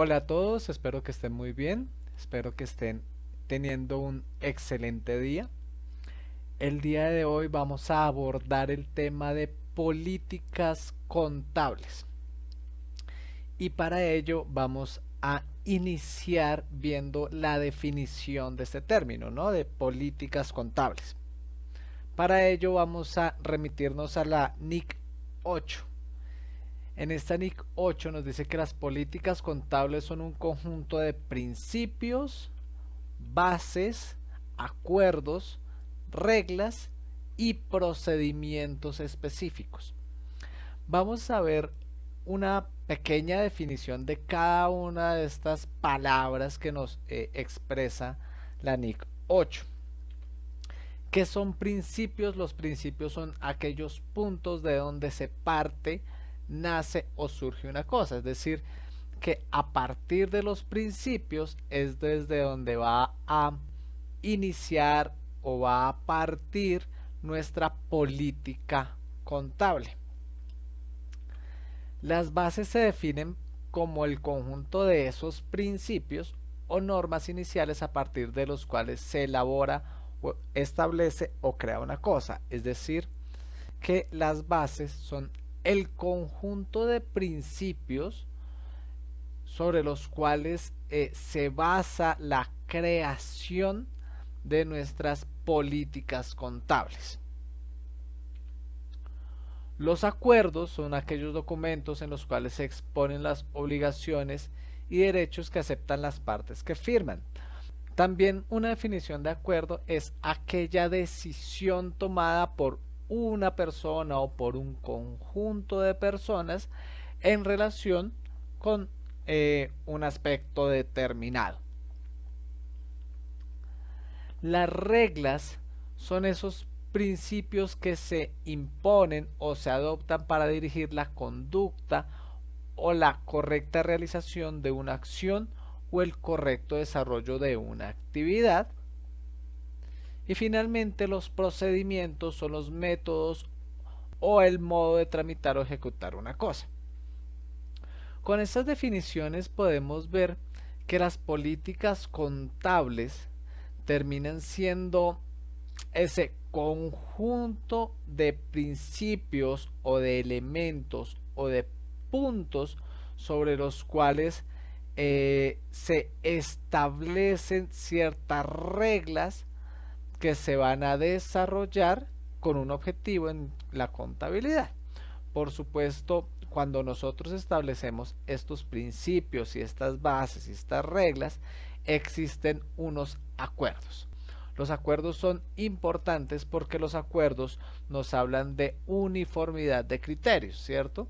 Hola a todos, espero que estén muy bien, espero que estén teniendo un excelente día. El día de hoy vamos a abordar el tema de políticas contables y para ello vamos a iniciar viendo la definición de este término, ¿no? De políticas contables. Para ello vamos a remitirnos a la NIC 8. En esta NIC 8 nos dice que las políticas contables son un conjunto de principios, bases, acuerdos, reglas y procedimientos específicos. Vamos a ver una pequeña definición de cada una de estas palabras que nos expresa la NIC 8. ¿Qué son principios? Los principios son aquellos puntos de donde se parte, nace o surge una cosa. Es decir, que a partir de los principios es desde donde va a iniciar o va a partir nuestra política contable. Las bases se definen como el conjunto de esos principios o normas iniciales a partir de los cuales se elabora o establece o crea una cosa. Es decir, que las bases son el conjunto de principios sobre los cuales se basa la creación de nuestras políticas contables. Los acuerdos son aquellos documentos en los cuales se exponen las obligaciones y derechos que aceptan las partes que firman. También una definición de acuerdo es aquella decisión tomada por una persona o por un conjunto de personas en relación con un aspecto determinado. Las reglas son esos principios que se imponen o se adoptan para dirigir la conducta o la correcta realización de una acción o el correcto desarrollo de una actividad. Y finalmente los procedimientos son los métodos o el modo de tramitar o ejecutar una cosa. Con estas definiciones podemos ver que las políticas contables terminan siendo ese conjunto de principios o de elementos o de puntos sobre los cuales se establecen ciertas reglas que se van a desarrollar con un objetivo en la contabilidad. Por supuesto, cuando nosotros establecemos estos principios y estas bases y estas reglas, existen unos acuerdos. Los acuerdos son importantes porque los acuerdos nos hablan de uniformidad de criterios, ¿cierto?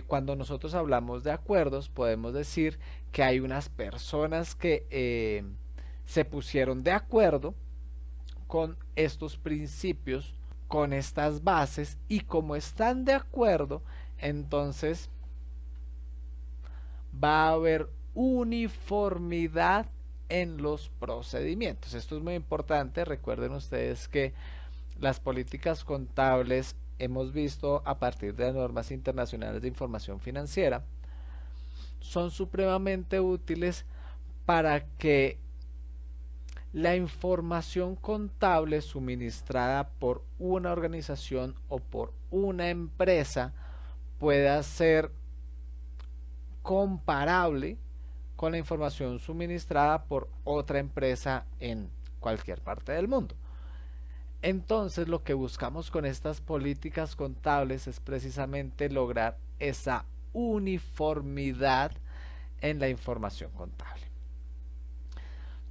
Cuando nosotros hablamos de acuerdos, podemos decir que hay unas personas que se pusieron de acuerdo con estos principios, con estas bases, y como están de acuerdo, entonces va a haber uniformidad en los procedimientos. Esto es muy importante. Recuerden ustedes que las políticas contables hemos visto a partir de las normas internacionales de información financiera son supremamente útiles para que la información contable suministrada por una organización o por una empresa pueda ser comparable con la información suministrada por otra empresa en cualquier parte del mundo. Entonces lo que buscamos con estas políticas contables es precisamente lograr esa uniformidad en la información contable.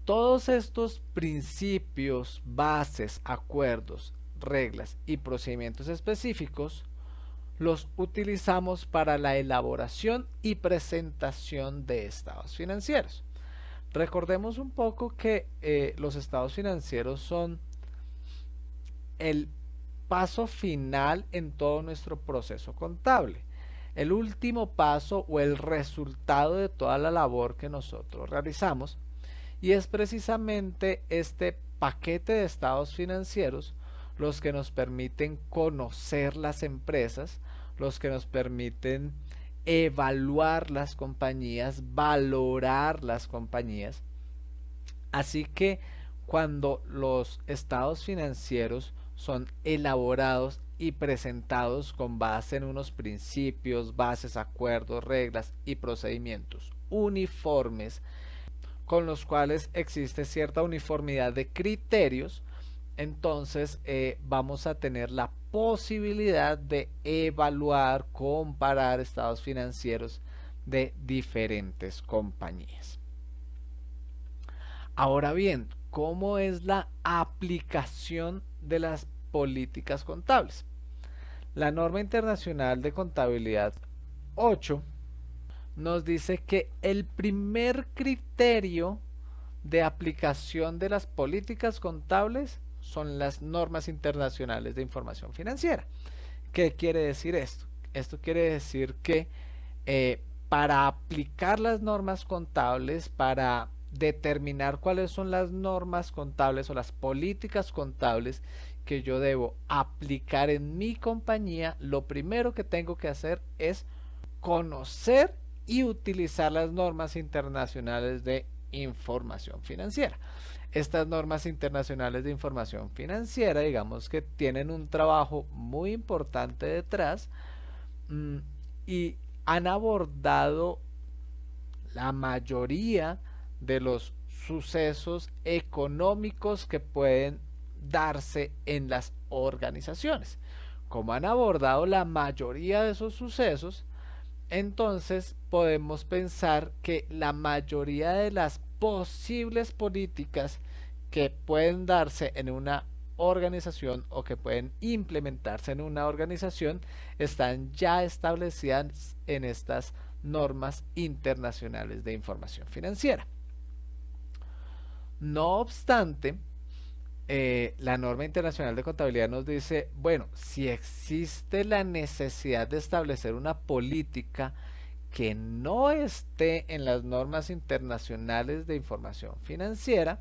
Todos estos principios, bases, acuerdos, reglas y procedimientos específicos los utilizamos para la elaboración y presentación de estados financieros. Recordemos un poco que los estados financieros son el paso final en todo nuestro proceso contable, el último paso o el resultado de toda la labor que nosotros realizamos, y es precisamente este paquete de estados financieros los que nos permiten conocer las empresas, los que nos permiten evaluar las compañías, valorar las compañías. Así que cuando los estados financieros son elaborados y presentados con base en unos principios, bases, acuerdos, reglas y procedimientos uniformes, con los cuales existe cierta uniformidad de criterios, entonces vamos a tener la posibilidad de evaluar, comparar estados financieros de diferentes compañías. Ahora bien, ¿cómo es la aplicación de las políticas contables? La norma internacional de contabilidad 8 nos dice que el primer criterio de aplicación de las políticas contables son las normas internacionales de información financiera. ¿Qué quiere decir esto? Esto quiere decir que para aplicar las normas contables, para determinar cuáles son las normas contables o las políticas contables que yo debo aplicar en mi compañía, lo primero que tengo que hacer es conocer y utilizar las normas internacionales de información financiera. Estas normas internacionales de información financiera, digamos que tienen un trabajo muy importante detrás y han abordado la mayoría de los sucesos económicos que pueden darse en las organizaciones. Como han abordado la mayoría de esos sucesos, entonces podemos pensar que la mayoría de las posibles políticas que pueden darse en una organización o que pueden implementarse en una organización están ya establecidas en estas normas internacionales de información financiera. No obstante, la norma internacional de contabilidad nos dice, bueno, si existe la necesidad de establecer una política que no esté en las normas internacionales de información financiera,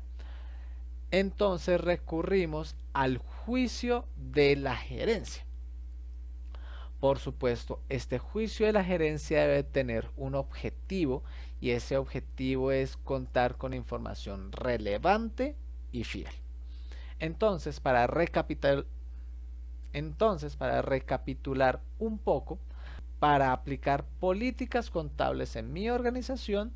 entonces recurrimos al juicio de la gerencia. Por supuesto, este juicio de la gerencia debe tener un objetivo y ese objetivo es contar con información relevante y fiel. Entonces, para recapitular un poco, para aplicar políticas contables en mi organización,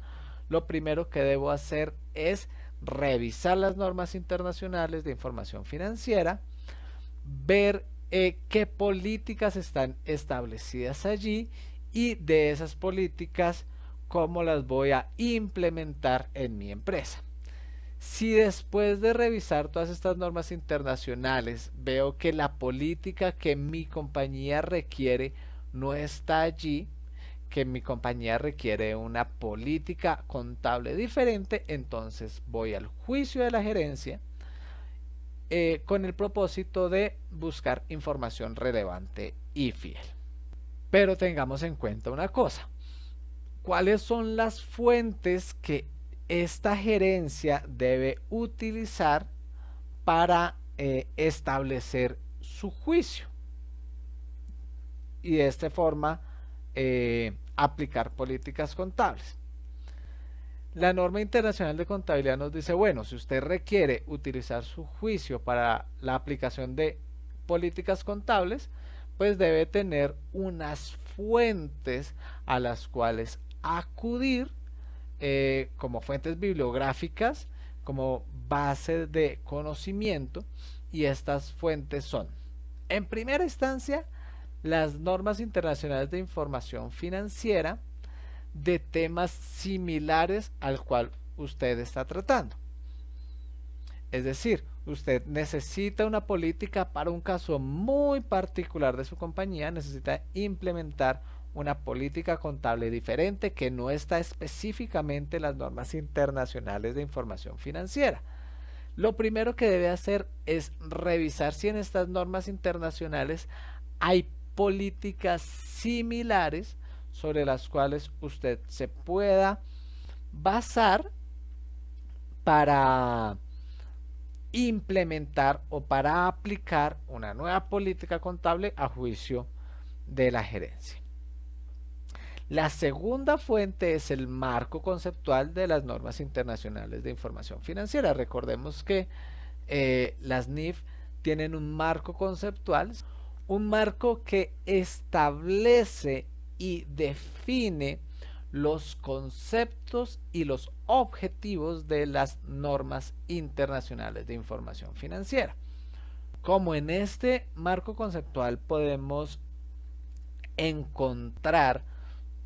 lo primero que debo hacer es revisar las normas internacionales de información financiera, ver qué políticas están establecidas allí y de esas políticas cómo las voy a implementar en mi empresa. Si después de revisar todas estas normas internacionales veo que la política que mi compañía requiere no está allí, que mi compañía requiere una política contable diferente, entonces voy al juicio de la gerencia con el propósito de buscar información relevante y fiel. Pero tengamos en cuenta una cosa, ¿cuáles son las fuentes que esta gerencia debe utilizar para establecer su juicio y de esta forma aplicar políticas contables? La norma internacional de contabilidad nos dice, bueno, si usted requiere utilizar su juicio para la aplicación de políticas contables, pues debe tener unas fuentes a las cuales acudir como fuentes bibliográficas, como base de conocimiento, y estas fuentes son, en primera instancia, las normas internacionales de información financiera de temas similares al cual usted está tratando. Es decir, usted necesita una política para un caso muy particular de su compañía, necesita implementar una política contable diferente que no está específicamente en las normas internacionales de información financiera. Lo primero que debe hacer es revisar si en estas normas internacionales hay políticas similares sobre las cuales usted se pueda basar para implementar o para aplicar una nueva política contable a juicio de la gerencia. La segunda fuente es el marco conceptual de las normas internacionales de información financiera. Recordemos que las NIF tienen un marco conceptual, un marco que establece y define los conceptos y los objetivos de las normas internacionales de información financiera. Como en este marco conceptual podemos encontrar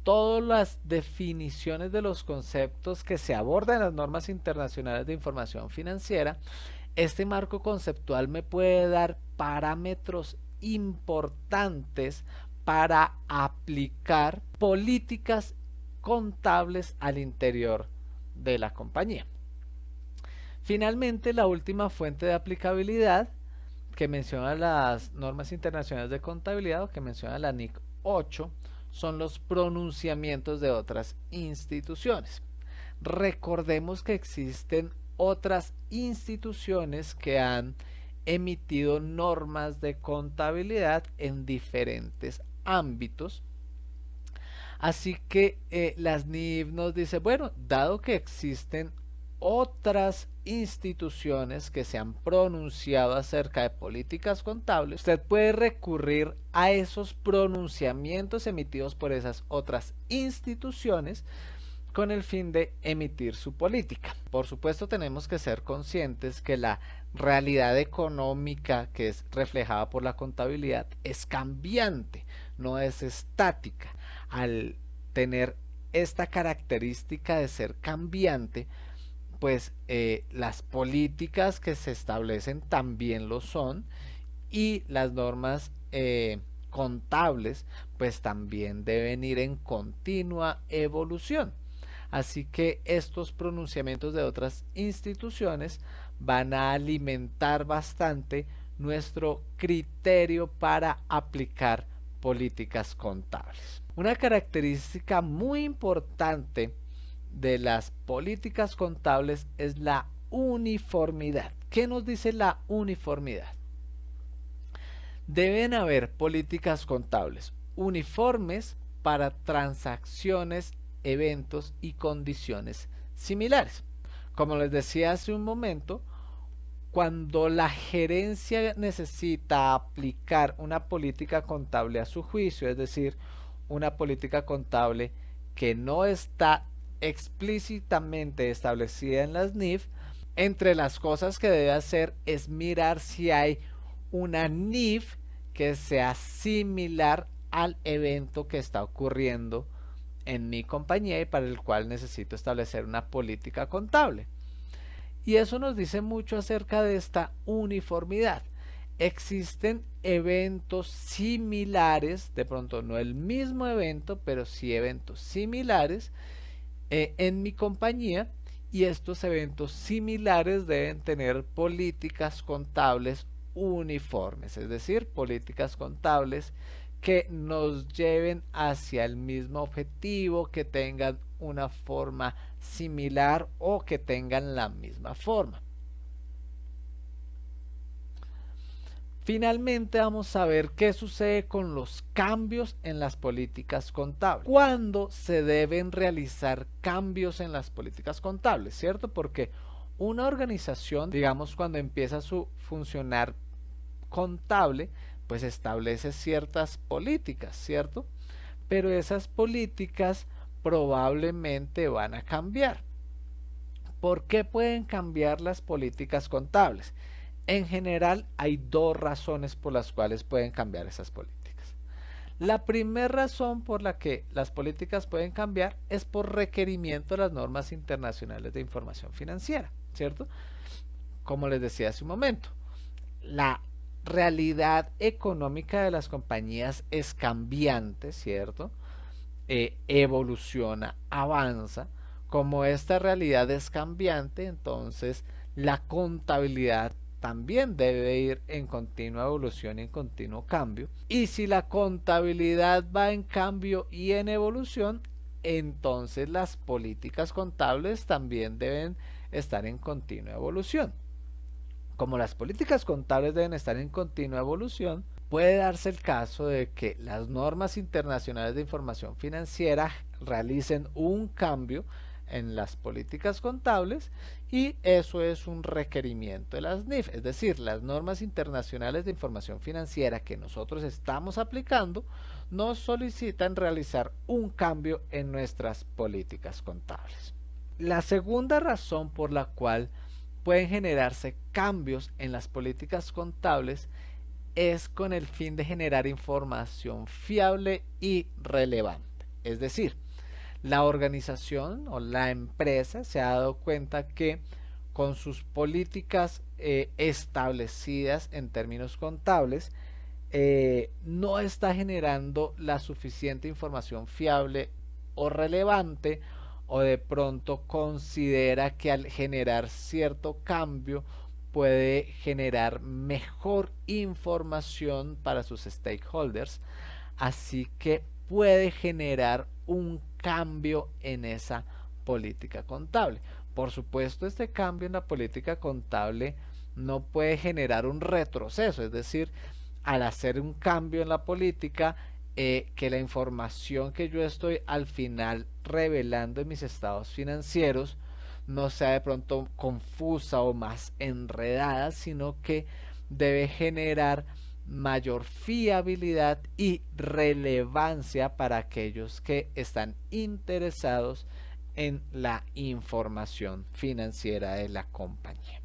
todas las definiciones de los conceptos que se abordan en las normas internacionales de información financiera, este marco conceptual me puede dar parámetros importantes para aplicar políticas contables al interior de la compañía. Finalmente, la última fuente de aplicabilidad que menciona las normas internacionales de contabilidad, o que menciona la NIC 8, son los pronunciamientos de otras instituciones. Recordemos que existen otras instituciones que han emitido normas de contabilidad en diferentes ámbitos. Así que las NIF nos dice, bueno, dado que existen otras instituciones que se han pronunciado acerca de políticas contables, usted puede recurrir a esos pronunciamientos emitidos por esas otras instituciones con el fin de emitir su política. Por supuesto, tenemos que ser conscientes que la realidad económica que es reflejada por la contabilidad es cambiante, no es estática. Al tener esta característica de ser cambiante, pues las políticas que se establecen también lo son, y las normas contables pues también deben ir en continua evolución. Así que estos pronunciamientos de otras instituciones van a alimentar bastante nuestro criterio para aplicar políticas contables. Una característica muy importante de las políticas contables es la uniformidad. ¿Qué nos dice la uniformidad? Deben haber políticas contables uniformes para transacciones, eventos y condiciones similares. Como les decía hace un momento, cuando la gerencia necesita aplicar una política contable a su juicio, es decir, una política contable que no está explícitamente establecida en las NIF, entre las cosas que debe hacer es mirar si hay una NIF que sea similar al evento que está ocurriendo en mi compañía y para el cual necesito establecer una política contable. Y eso nos dice mucho acerca de esta uniformidad. Existen eventos similares, de pronto no el mismo evento, pero sí eventos similares en mi compañía, y estos eventos similares deben tener políticas contables uniformes, es decir, políticas contables que nos lleven hacia el mismo objetivo, que tengan una forma similar o que tengan la misma forma. Finalmente vamos a ver qué sucede con los cambios en las políticas contables. ¿Cuándo se deben realizar cambios en las políticas contables? ¿Cierto? Porque una organización, digamos, cuando empieza su funcionar contable, pues establece ciertas políticas, ¿cierto? Pero esas políticas probablemente van a cambiar. ¿Por qué pueden cambiar las políticas contables? En general hay dos razones por las cuales pueden cambiar esas políticas. La primera razón por la que las políticas pueden cambiar es por requerimiento de las normas internacionales de información financiera, ¿cierto? Como les decía hace un momento, la realidad económica de las compañías es cambiante, ¿cierto? Evoluciona, avanza. Como esta realidad es cambiante, entonces la contabilidad también debe ir en continua evolución y en continuo cambio. Y si la contabilidad va en cambio y en evolución, entonces las políticas contables también deben estar en continua evolución. Como las políticas contables deben estar en continua evolución, puede darse el caso de que las normas internacionales de información financiera realicen un cambio en las políticas contables y eso es un requerimiento de las NIF, es decir, las normas internacionales de información financiera que nosotros estamos aplicando nos solicitan realizar un cambio en nuestras políticas contables. La segunda razón por la cual pueden generarse cambios en las políticas contables es con el fin de generar información fiable y relevante. Es decir, la organización o la empresa se ha dado cuenta que con sus políticas establecidas en términos contables, no está generando la suficiente información fiable o relevante, o de pronto considera que al generar cierto cambio puede generar mejor información para sus stakeholders, así que puede generar un cambio en esa política contable. Por supuesto, este cambio en la política contable no puede generar un retroceso, es decir, al hacer un cambio en la política, que la información que yo estoy al final revelando en mis estados financieros no sea de pronto confusa o más enredada, sino que debe generar mayor fiabilidad y relevancia para aquellos que están interesados en la información financiera de la compañía.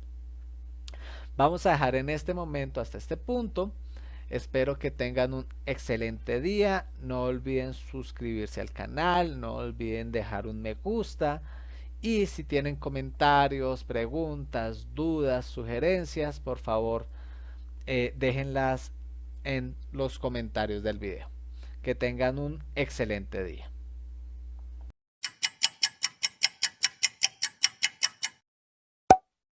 Vamos a dejar en este momento hasta este punto. Espero que tengan un excelente día. No olviden suscribirse al canal, no olviden dejar un me gusta. Y si tienen comentarios, preguntas, dudas, sugerencias, por favor, déjenlas en los comentarios del video. Que tengan un excelente día.